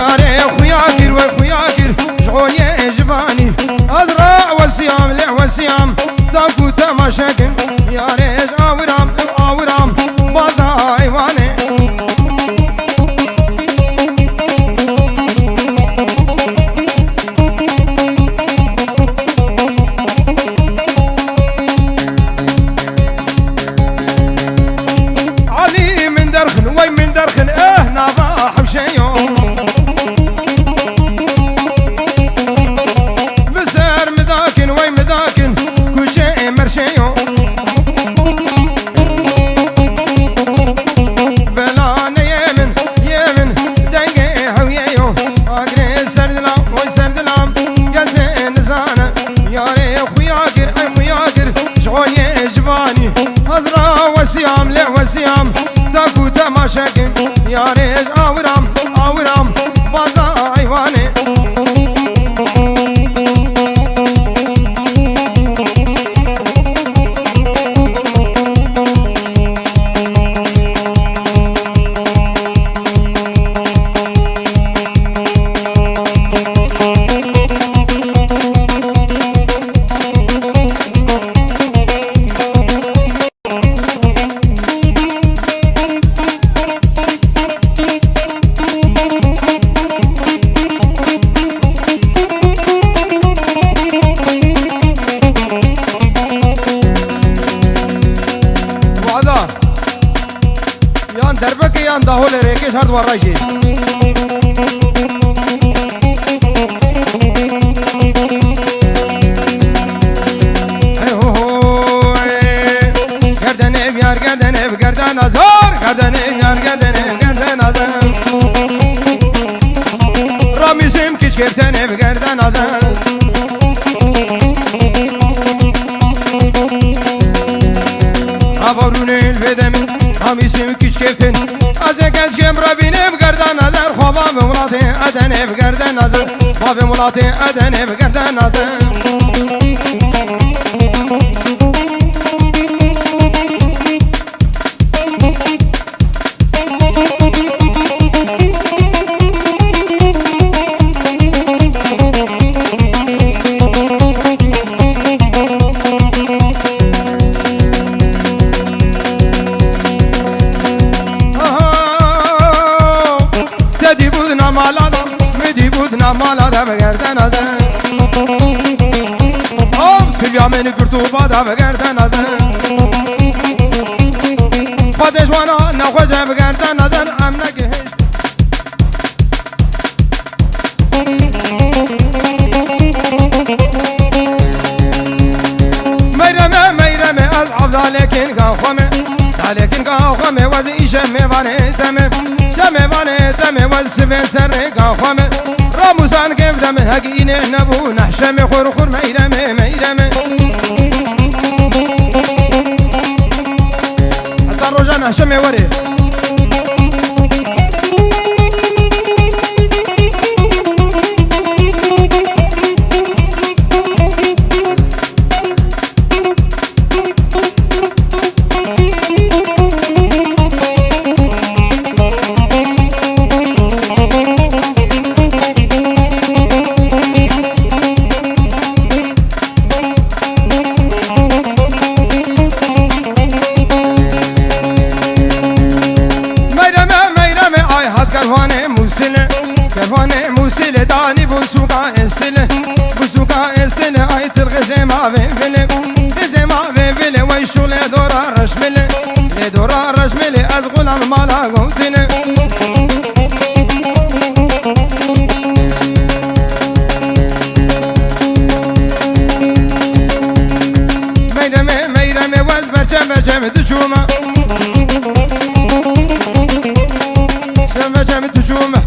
ياري خوياكر وخوياكر شغولي جباني أزرع وسيام لا وسيام تاكو تماشاكن ياري آورام آورام بازا ايواني علي من درخن وي من درخن نضاح بشيو بسر مداكن وي مداكن كل شيء مرشيو بلان يمن يمن دنقي هويو اقري سردلام وي سردلام قلزي نزانة ياري خوياكر اي خوياكر شغولي جباني ازرع وسيام لا وسيام تاكو تماشاكن ياري آورام آورام بازا ايواني یان دربک یان داهول ریکش هر دوار رایشی گردن بیار گردن گردن ازار گردن بیار گردن گردن ازار رامیزم کچ گردن گردن ازار آبرون الفدم همیشه کیش کفتن از کس کم را بینم گردن نظر خوابم ملاتی ادنه بگردن نظر خواب ملاتی ادنه بگردن نظر مالا دا بگردن ازن تبیا منی کرتوبا دا بگردن ازن خودش وانا نخوشه بگردن ازن ام نگه میرمه میرمه از عبدا لیکن گاخومه لیکن گاخومه وز ایشه میوانه تمه شمیوانه تمه وز سفه سر گاخومه راموسان كيف دمن هقينه نبو نحشم خور خور ميرمه ميرمه حتى الرجال نحشم وري كرفانه موسيله داني بوسوقا استله ايت الغزي ما بفله غزي ما بفله ويشو لدورا رشمله لدورا رشمله از غلام مالا قوتنه ميرمه وز برچم دچوما برچم دچوما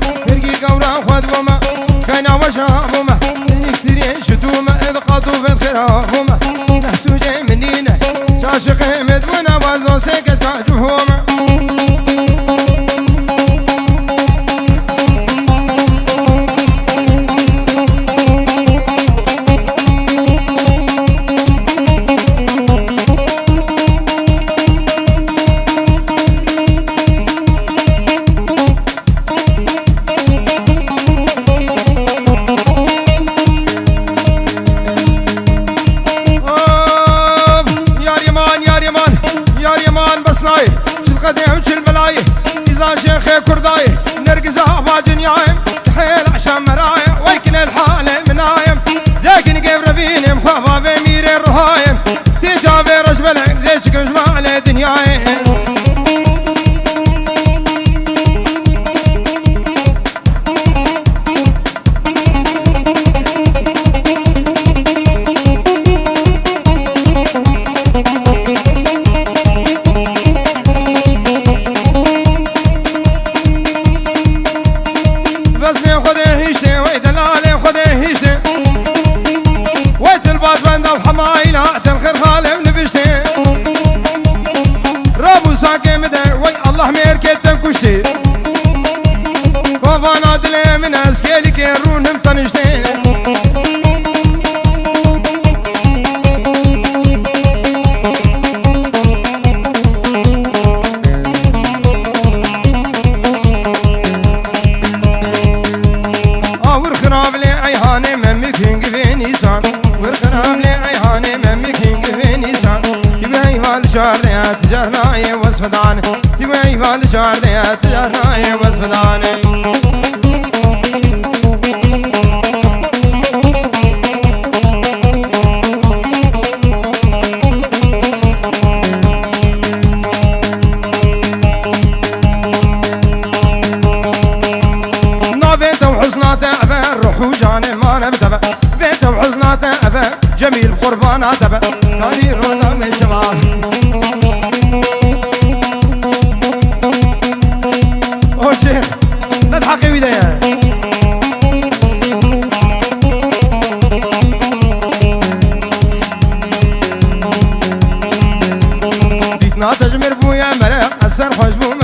قورا خود بوما كاينا وشا بوما سنكترين شتوما إذ قطو في الخير بوما نحسو جاي منينا شاشق مدونا وزو سيكس كاجوهوما أحمر كتن كشتي كوفانا دلي من أسكيلي كيرونهم طنشتين ورخراب لي عيهاني ممي كينج في نيسان ورخراب لي عيهاني ممي كينج في نيسان تبعي والشارديات جرناي وصفدان تبعي والشارديات جرناي وصفدان وجاني ما نبتبع بيته وحزناته أبا جميل قرباناته أبا هذه روضة من شباب أوه شيخ نضحكي بداية بيتنا تجمر بويا مرق أسر خوش بو